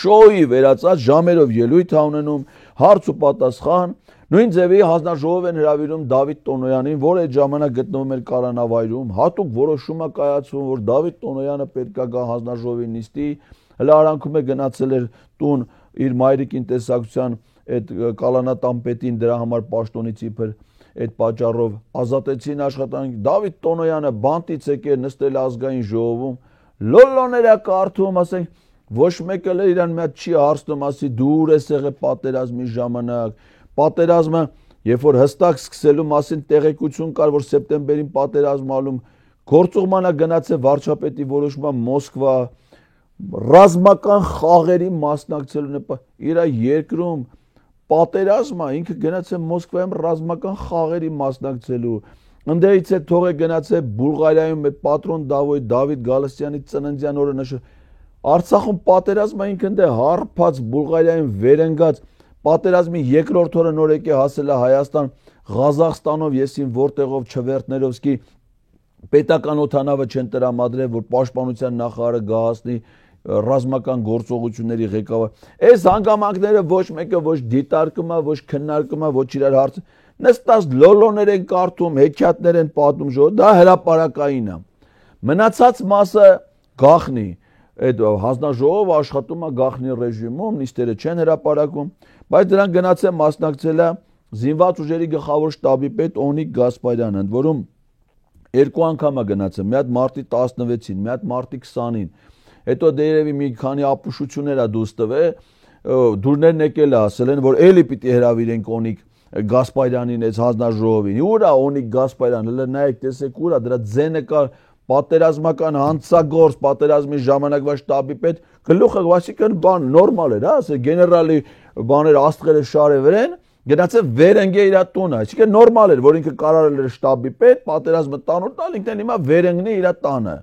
A: Շոուի վերածած ժամերով ելույթ է ունենում, հարց ու պատասխան, նույն ձևի հանձնաժողով են հրավիրում Դավիթ Տոնոյանին, որը այդ ժամանակ գտնվում էր կալանավայրում, հատուկ որոշում է կայացվում, որ Դավիթ Տոնոյանը պետք է գա հանձնաժողովի նիստի, հələ արանքում է գնացել էր տուն իր մայրիկին տեսակցության այդ կալանատան պետին դրա համար պաշտոնից իբր այդ պատճառով ազատեցին աշխատանք, Դավիթ Տոնոյանը բանտից եկել նստել ազգային ժողովում, լոլոներ է կարդում, ասենք, ոչ մեկը իրան մի հատ չի հարցնում, ասի դուր ես եղել պատերազմի ժամանակ, պատերազմը, երբ որ հստակ սկսելու մասին տեղեկություն կար, որ սեպտեմբերին պատերազմալում, գործուղմանը գնացել վարչապետի որոշումը Մոսկվա, ռազմական խաղերի մասնակցելու իր երկրում պատերազմը ինքը գնաց է Մոսկվայում ռազմական խաղերի մասնակցելու ընդերից է թող է գնաց է Բուլղարիայում այդ պատրոն Դավիթ Գալստյանի ծննդյան օրը նշել Արցախում պատերազմը ինքն դե հարփած Բուլղարիայում վերընկած պատերազմի երկրորդ օրը նոր եկե հասել է Հայաստան Ղազախստանով եսին որտեղով չվերտներովսկի պետական օթանավը չեն տրամադրել որ պաշտպանության նախարարը գահասնի ռազմական գործողությունների ղեկավար այս հանգամանքները ոչ մեկը ոչ դիտարկում է ոչ քննարկում է ոչ իրար հարց նստած լոլոներ են կարդում հեքիաթներ են պատում ժողով դա հրապարակային է մնացած մասը գախնի այդ հանձնաժողովը աշխատում է գախնի ռեժիմում նիստերը չեն հրապարակում բայց դրան գնաց է մասնակցել է զինված ուժերի գլխավոր շտաբի պետ Օնիկ Գասպարյանը ընդ որում երկու անգամ է գնացել մի հատ մարտի 16-ին մի հատ մարտի 20-ին հետո դերևի մի քանի ապուշություններ է դուրս տվել դուրներն եկել է ասել են որ էլի պիտի հրավիրենք Օնիկ Գասպարյանին այս հանձնաժողովին ուրա Օնիկ Գասպարյանը հələ նայեք տեսեք ուրա դրա ձենը կար պատերազմական հանցագործ պատերազմի ժամանակվա շտաբի պետ գլուխը վասիկան բան նորմալ էր հա ասել գեներալի բաներ աստղերը շարևրեն գնացել վերընկե իր տունը այսինքն նորմալ էր որ ինքը կարարել էր շտաբի պետ պատերազմը տանուր տալ ինքն հիմա վերընկնի իր տանը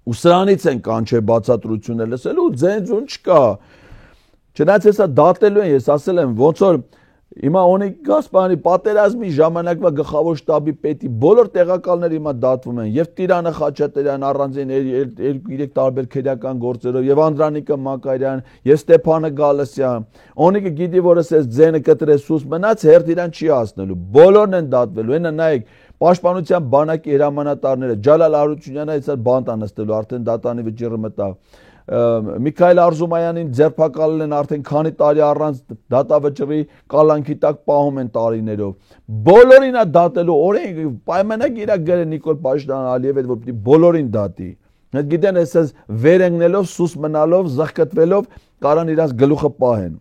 A: ու սրանից են կանչե բացատրություններ լսելու ձենձուն չկա չնայած հեսա դատելու են ես ասել եմ ոնց որ Հիմա Օնիկ Գասպարյանի պատերազմի ժամանակվա գլխավոր շտաբի պետի բոլոր տեղակալները հիմա դատվում են եւ Տիրանը Խաչատրյան առանձին 2-3 տարբեր քրեական գործերով եւ Անդրանիկը Մակարյան եւ Ստեփանը Գալստյան Օնիկը գիտի որ էս ձենը կտրե սուս մնաց հերթ իրան չի հասնելու բոլորն են դատվելու այնա նայեք Պաշտպանության բանակի հրամանատարները Ջալալ Արությունյանը այս բանտ անստելու արդեն դատանի վճիռը մտավ Միքայել Արզումյանին ձերբակալել են արդեն քանի տարի առանց դատավճռի կալանքի տակ պահում են տարիներով բոլորին է դատելու օրենք պայմանագիր է գրել Նիկոլ Փաշինյան Ալիև հետ որ պիտի բոլորին դատի հետ գիտեն այսպես վերընկնելով սուս մնալով զղկտվելով կարան իրաց գլուխը պահեն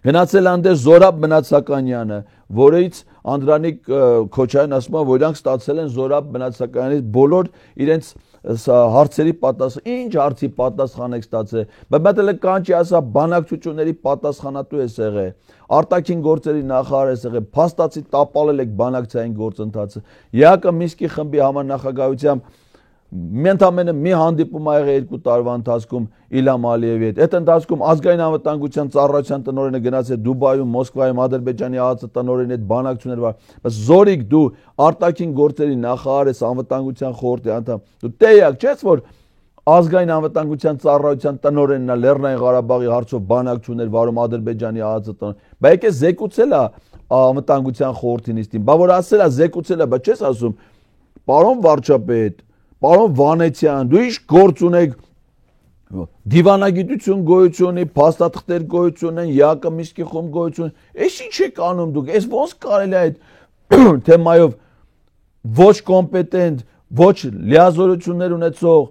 A: Գնացել անդեր Զորաբ Մնացականյանը, որից Անդրանիկ Քոչարյանն ասում է, որ իրանք ստացել են Զորաբ Մնացականյանից բոլոր իրենց հարցերի պատասխան, ինչ հարցի պատասխան եք ստացել, բայց մտել կանչի ասա բանակցությունների պատասխանատու է եղել, արտաքին գործերի նախարար է եղել, փաստացի տապալել եք բանակցային գործընթացը, ԵԱԿ Մինսկի խմբի համանախագահությամբ Մենթամենը մի հանդիպում ա եղել 2 տարվա ընթացքում Իլհամ Ալիևի հետ։ Այդ ընթացքում ազգային անվտանգության ծառայության տնօրենը գնացել Դուբայում, Մոսկվայում, Ադրբեջանի ԱԱԾ տնօրենի հետ բանակցություններ վար։ Բայց զորիկ դու արտաքին գործերի նախարար ես, անվտանգության խորհրդի անդամ։ Դու տեյակ չես որ ազգային անվտանգության ծառայության տնօրենն է Լեռնային Ղարաբաղի հարցով բանակցություններ վարում Ադրբեջանի ԱԱԾ տնօրեն։ Բայց եկե զեկուցել է անվտանգության խորհրդի նիստին։ Բա որ ասել է զեկուցել է, բայց չես ասում, պարոն վարչապետ Պարոն Վանեցյան, դու ինչ գործ ունեք դիվանագիտություն գոյություն ունի, փաստաթղթեր գոյություն են, ԵԱԿ Մինսկի խումբ գոյություն, այս ինչ եք անում դուք, այս ոնց կարելի է այդ թեմայով ոչ կոմպետենտ, ոչ լիազորություններ ունեցող,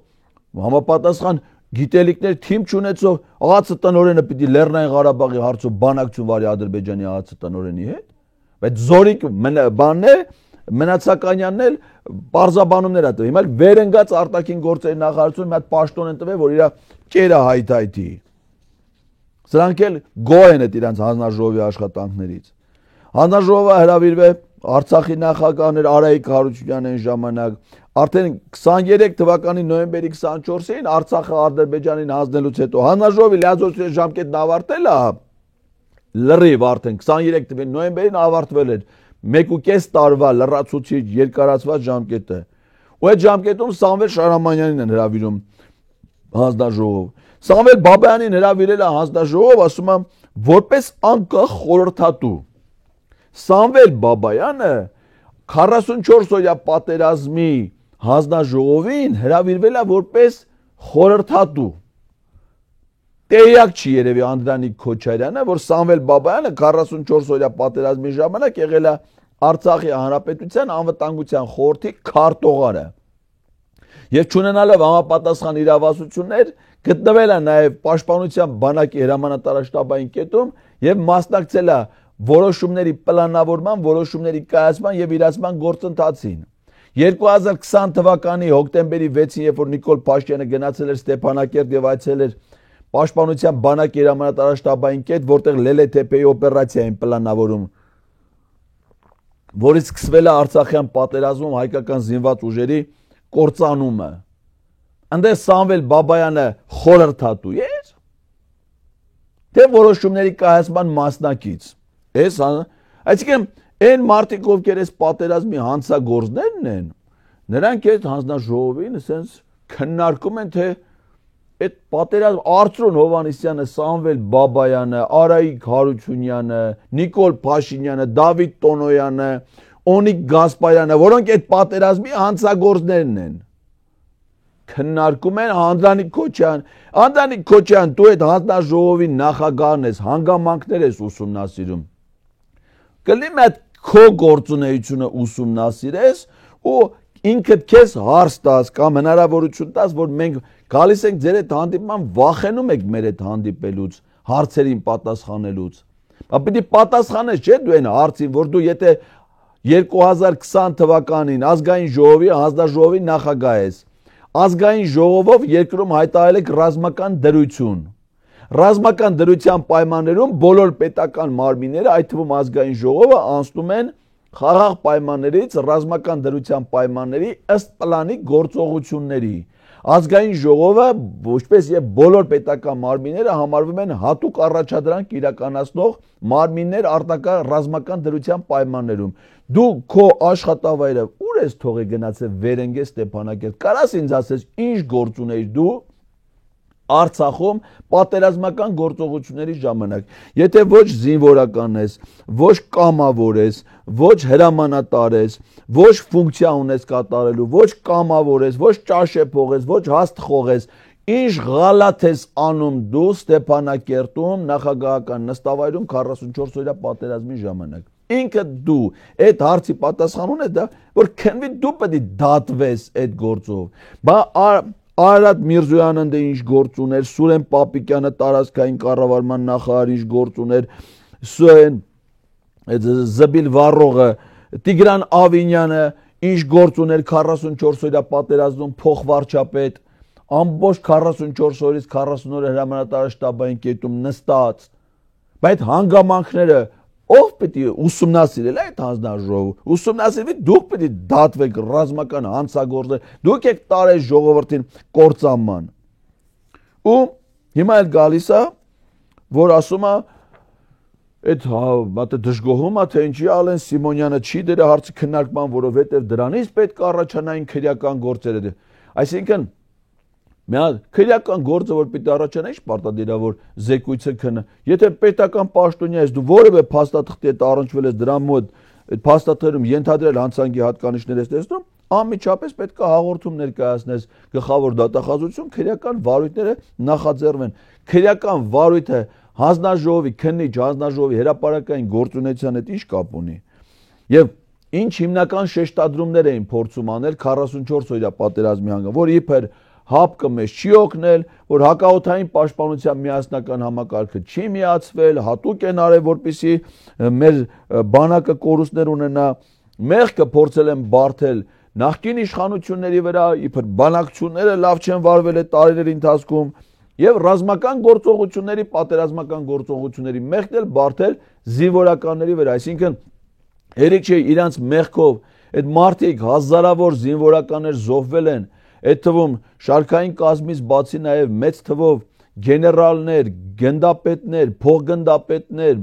A: համապատասխան գիտելիքներ թիմ չունեցող ԱԱԾ տնօրենը պիտի Լեռնային Ղարաբաղի հարցով բանակցություն վարի Ադրբեջանի ԱԱԾ տնօրենի հետ, բայց զորիկ բանն է Մնացականյանն էլ պարզաբանումներ ա տվել։ Հիմա վերընկած արտաքին գործերի նախարարությունը մի հատ պաշտոն են տվել, որ իր կերը հայթայթի։ Սրանք էլ գոհ են այդ իրանց հանձնաժողովի աշխատանքներից։ Հանձնաժողովը հրավիրվել Արցախի նախագահներ Արայիկ Հարությունյանն այն ժամանակ արդեն 23 թվականի նոյեմբերի 24-ին Արցախը Ադրբեջանին հանձնելուց հետո հանձնաժողովի լիազորությունների ժամկետն ավարտել է լրիվ արդեն 23 թվականի նոյեմբերին ավարտվել էր 1.5 տարվա լրացուցիչ երկարացված ժամկետը։ Ու այդ ժամկետում Սամվել Շահրամանյանին են հրավիրում հանձնաժողով։ Սամվել Բաբայանին հրավիրել է հանձնաժողով, ասում եմ, որպես անկախ խորհրդատու։ Սամվել Բաբայանը 44-օրյա պատերազմի հանձնաժողովին հրավիրվել է որպես խորհրդատու։ Տեյակ չի երևի Անդրանիկ Քոչարյանը, որ Սամվել Բաբայանը 44-օրյա պատերազմի ժամանակ եղել է Արցախի հանրապետության անվտանգության խորհրդի քարտուղարը։ Եվ չունենալով համապատասխան իրավասություններ գտնվել է նաև պաշտպանության բանակի հրամանատարաշտաբային կետում եւ մասնակցել է որոշումների պլանավորման, որոշումների կայացման եւ իրացման գործընթացին։ 2020 թվականի հոկտեմբերի 6-ին, երբ որ Նիկոլ Փաշինյանը գնացել էր Ստեփանակերտ եւ այցելել էր Պաշտպանության բանակի հրամանատարաշտաբային կետ, որտեղ Լելեթեփեի օպերացիա են պլանավորում, որից սկսվել է Արցախյան պատերազմում հայկական զինված ուժերի կործանումը։ Այնտեղ Սամվել Բաբայանը խորհրդատու էր, թե որոշումների կայացման մասնակից։ Այսինքն այն մարդիկ, ովքեր այս պատերազմի հանցագործներն են, նրանք այդ հանձնաժողովին ասենց քննարկում են, թե այդ պատերազմ Արծրուն Հովհաննիսյանը, Սամվել Բաբայանը, Արայիկ Հարությունյանը, Նիկոլ Փաշինյանը, Դավիթ Տոնոյանը, Օնիկ Գասպարյանը, որոնք այդ պատերազմի հանցագործներն են, քննարկում են Անդրանիկ Քոչյան, դու այդ հանձնաժողովի նախագահն ես, հանգամանքներ ես ուսումնասիրում։ Կլինի այդ քո գործունեությունը ուսումնասիրես ու ինքդ քեզ հարց տաս կամ հնարավորություն տաս, որ մենք գալիս ենք ձեր այդ հանդիպման, վախենում եք մեր այդ հանդիպելուց, հարցերին պատասխանելուց։ Բայց պիտի պատասխանես, չէ՞ դու այն հարցին, որ դու եթե 2020 թվականին ազգային ժողովի հանձնաժողովի նախագահ ես, ազգային ժողովով երկրում հայտարարել եք ռազմական դրություն։ Ռազմական դրության պայմաններում բոլոր պետական մարմինները, այդ թվում ազգային ժողովը, անցնում են խաղաղ պայմաններից ռազմական դրության պայմանների ըստ պլանի գործողությունների։ Ազգային ժողովը, ինչպես եւ բոլոր պետական մարմինները համարվում են հատուկ առաջադրանք իրականացնող մարմիններ արտակարգ ռազմական դրության պայմաններում։ Դու քո աշխատավայրը ուր ես թողի գնացել Վերենգե Ստեփանակերտ։ Կարաս ինձ ասես, ինչ գործ ունեիր դու Արցախում պատերազմական գործողությունների ժամանակ, եթե ոչ զինվորական ես, ոչ կամավոր ես, ոչ հրամանատար ես, ոչ ֆունկցիա ունես կատարելու, ոչ կամավոր ես, ոչ ճաշեփող ես, ոչ հաստխող ես, ինչ գալաթ ես անում դու Ստեփանակերտում նախագահական նստավայրում 44-օրյա պատերազմի ժամանակ։ Ինքը դու այդ հարցի պատասխան ունես, դա որ քնվի դու պետք է դատվես այդ գործով։ Բա Արարատ Միրզոյանը դե ինչ գործ ուներ, Սուրեն Պապիկյանը տարածքային կառավարման նախարար ինչ գործ ուներ, Զբիլ Վառողը, Տիգրան Ավինյանը ինչ գործ ուներ 44-օրյա պատերազմում փոխվարչապետ, ամբողջ 44 օրից 40 օր հրամանատարաշտաբային կետում նստած։ Բայց հանգամանքները ով պիտի ուսումնասիրել այդ հանձնաժողովը, ուսումնասիրվի դուք պիտի դատվեք ռազմական հանցագործներ, դուք եք տարել ժողովրդին կործանման։ Ու հիմա էլ գալիս է, որ ասում է այդ մատը դժգոհում է, թե ինչի Ալեն Սիմոնյանը չի դերը հարցի քննարկման, որովհետև դրանից պետք է առաջանային քրեական գործերը։ Այսինքն քրեական գործը որ պիտի առաջանա, ինչ պարտադիր է որ զեկույցը քնը։ Եթե պետական պաշտոնյա ես, դու որևէ փաստաթղթի հետ առնչվել ես դրա մոտ, այդ փաստաթղթերում ենթադրել հանցանքի հատկանիշներ ես տեսնում, անմիջապես պետք է հաղորդում ներկայացնես գլխավոր դատախազություն, քրեական վարույթները նախաձեռնվեն։ Քրեական վարույթը հանձնաժողովի քննիչ հանձնաժողովի հրապարակային գործունեության հետ ինչ կապ ունի։ Եվ ինչ հիմնական շեշտադրումներ էին փորձում անել 44-օրյա պատերազմի հանգամ, որ իբր հապկը մեզ չի օգնել, որ հակաօդային պաշտպանության միասնական համակարգը չի միացվել, հատուկ են արել, որպեսզի մեր բանակը կորուստներ ունենա, մեղքը փորձել են բարթել նախկին իշխանությունների վրա, իբր բանակցությունները լավ չեն վարվել այդ տարիների ընթացքում, եւ ռազմական գործողությունների, պատերազմական գործողությունների մեղքն էլ բարթել զինվորականների վրա, այսինքն երեք չէ իրանց մեղքով այդ մարդիկ հազարավոր զինվորականներ զոհվել են, այդ թվում շարքային կազմից բացի նաև մեծ թվով գեներալներ, գնդապետներ, փոխգնդապետներ,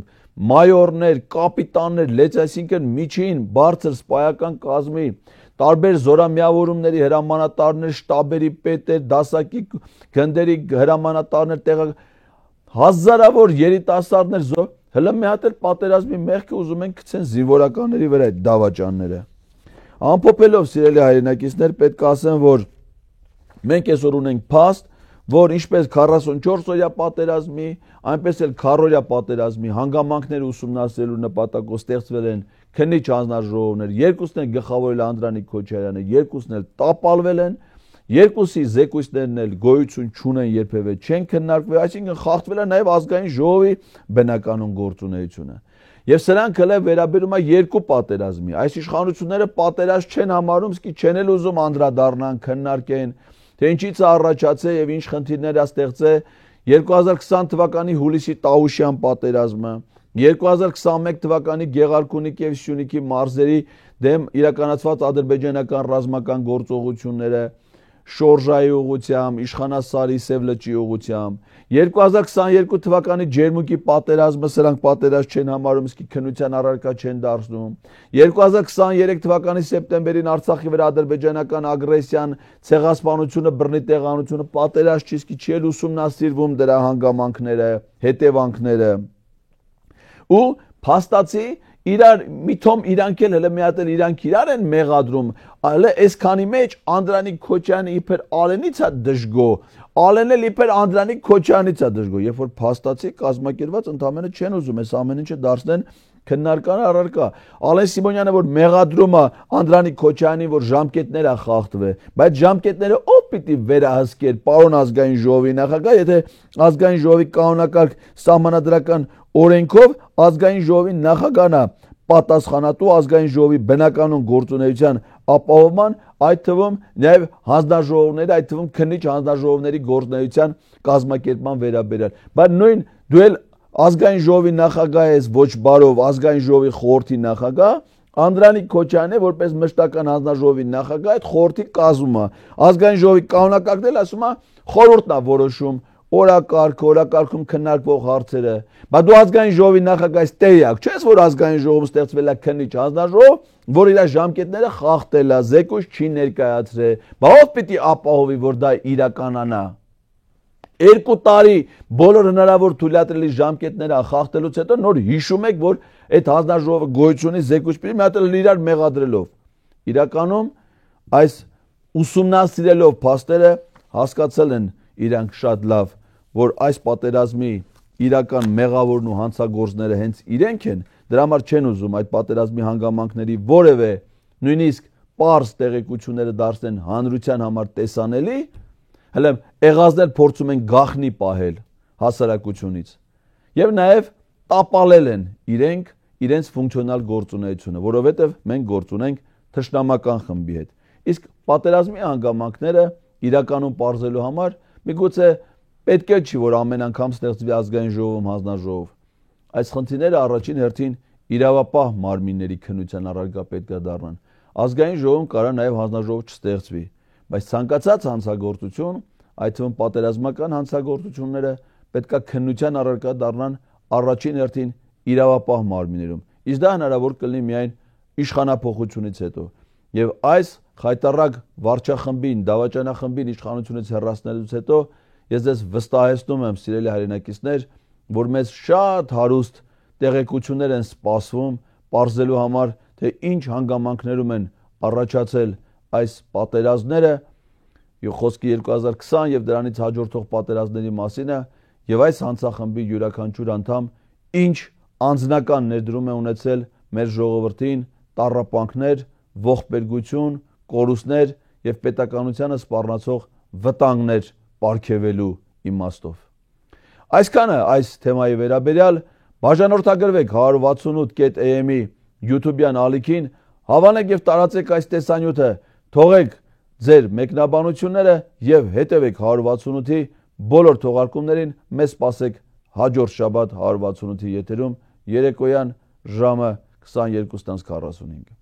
A: մայորներ, կապիտաններ, այսինքն միջին բարձր սպայական կազմի տարբեր զորամիավորումների հրամանատարներ, շտաբերի պետեր, դասակի գնդերի հրամանատարներ, հազարավոր երիտասարդներ զոհ, հələ մի հատ էլ պատերազմի մեղքը ուզում են գցեն զինվորականների վրա այդ դավաճանները։ Ամփոփելով սիրելի հայրենակիցներ, պետք է ասեմ, որ մենք այսօր ունենք փաստ, որ ինչպես 44-օրյա պատերազմի, այնպես էլ քառօրյա պատերազմի հանգամանքները ուսումնասիրելու նպատակով ստեղծվել են քննիչ հանձնաժողովներ, երկուսն էլ գլխավորել Անդրանիկ Քոչարյանը, երկուսն էլ տապալվել են Երկուսի զեկույցներն էլ գոյություն չունեն երբևէ չեն քննարկվել, այսինքն խախտվել է նաև ազգային ժողովի բնականոն գործունեությունը։ Եվ սրանք հենց վերաբերում է երկու պատերազմի։ Այս իշխանությունները պատերազմ չեն համարում, իսկ չեն էլ ուզում անդրադառնան, քննարկեն, թե ինչից է առաջացել եւ ինչ խնդիրներ է ստեղծել 2020 թվականի հուլիսի Տաուշյան պատերազմը, 2021 թվականի Գեղարքունիքի եւ Սյունիքի մարզերի դեմ իրականացված ադրբեջանական ռազմական գործողությունները, Շորժայի ուղղությամբ, Իշխանասարի Սև լճի ուղղությամբ, 2022 թվականի Ջերմուկի պատերազմը սրանք պատերազմ չեն համարում, իսկ քննության առարկա չեն դարձնում, 2023 թվականի սեպտեմբերին Արցախի վրա ադրբեջանական ագրեսիան, ցեղասպանությունը, բռնի տեղանությունը պատերազմ չի, իսկ չի էլ ուսումնասիրվում դրա հանգամանքները, հետևանքները։ Ու փաստացի իրար միթոմ իրանք էլ հələ մի հատ էլ իրանք իրար են մեղադրում, հələ այսքանի մեջ Անդրանիկ Քոչյանը իբր Ալենից է դժգո, Ալենն էլ իբր Անդրանիկ Քոչյանից է դժգո, երբ որ փաստացի կազմակերպված ընդամենը չեն ուզում այս ամեն ինչը դարձնեն քննարկան առարկա։ Ալեն Սիմոնյանը որ մեղադրում է Անդրանիկ Քոչյանին, որ ժամկետներ է խախտվել, բայց ժամկետները ով պիտի վերահսկեր պարոն ազգային ժողովի նախագահ, եթե ազգային ժողովի կանոնակարգ սահմանադրական օրենքով ազգային ժողովի նախագահն է պատասխանատու ազգային ժողովի բնականոն գործունեության ապահովման, այդ թվում նաև հանձնաժողովների, այդ թվում քննիչ հանձնաժողովների գործունեության կազմակերպման վերաբերյալ։ Բայց նույն դու էլ ազգային ժողովի նախագահ ես, ոչ բարով ազգային ժողովի խորհրդի նախագահ, Անդրանիկ Քոչյանն է որպես մշտական հանձնաժողովի նախագահ այդ խորհրդի կազմում է։ Ազգային ժողովի կանոնակարգն էլ ասում է խորհուրդն է որոշում օրակարգում քննարկվող հարցերը։ Բայց դու ազգային ժողովի նախագահ ես, տեղյակ չես, որ ազգային ժողովում ստեղծվել է քննիչ հանձնաժողով, որ իր ժամկետները խախտել է, զեկույց չի ներկայացրել։ Բայց ով պիտի ապահովի, որ դա իրականանա։ 2 տարի բոլոր հնարավոր թույլատրելի ժամկետները խախտելուց հետո նոր հիշում եք, որ այդ հանձնաժողովը գոյությունի զեկույց պիտի մի հատ էլ իրար մեղադրելով։ Իրականում այս ուսումնասիրելով փաստերը հասկացել են իրանք շատ լավ, որ այս պատերազմի իրական մեղավորն ու հանցագործները հենց իրենք են, դրա համար չեն ուզում այդ պատերազմի հանգամանքների որևէ նույնիսկ պարզ տեղեկությունները դարձնեն հանրության համար տեսանելի, հələ եղածներ փորձում են գախնի պահել հասարակությունից եւ նաեւ տապալել են իրենց ֆունկցիոնալ գործունեությունը, որովհետեւ մենք գործ ունենք թշնամական խմբի հետ։ Իսկ պատերազմի հանգամանքները իրականում պարզելու համար միգուցե պետք է չի, որ ամեն անգամ ստեղծվի ազգային ժողովում հանձնաժողով։ Այս խնդիրները առաջին հերթին իրավապահ մարմինների քննության առարկա պետք է դառնան։ Ազգային ժողովում կարա նաև հանձնաժողով չստեղծվի, բայց ցանկացած հանցագործություն, այդ թվում պատերազմական հանցագործությունները պետք է քննության առարկա դառնան առաջին հերթին իրավապահ մարմիններում։ Իսկ դա հնարավոր կլինի միայն իշխանափոխությունից հետո։ Եվ այս խայտառակ վարչախմբին, դավաճանախմբին իշխանությունից հեռացնելուց հետո ես ձեզ վստահեցնում եմ, սիրելի հայրենակիցներ, որ մեզ շատ հարուստ տեղեկություններ են սպասվում պարզելու համար, թե ինչ հանգամանքներում են առաջացել այս պատերազմները, եւ խոսքի 2020 եւ դրանից հաջորդող պատերազմների մասին է, եւ այս հանցախմբի յուրաքանչյուր անդամ ինչ անձնական ներդրում է ունեցել մեր ժողովրդին, տառապանքներ, ողբերգություն, կորուստներ եւ պետականությանը սպառնացող վտանգներ պարգևելու իմաստով։ Այսքանը այս թեմայի վերաբերյալ, բաժանորդագրվեք 168.am-ի YouTube-յան ալիքին, հավանեք եւ տարածեք այս տեսանյութը, թողեք ձեր մեկնաբանությունները եւ հետևեք 168-ի բոլոր թողարկումներին, մեզ սպասեք հաջորդ շաբաթ 168-ի եթերում երեկոյան ժամը 22:45։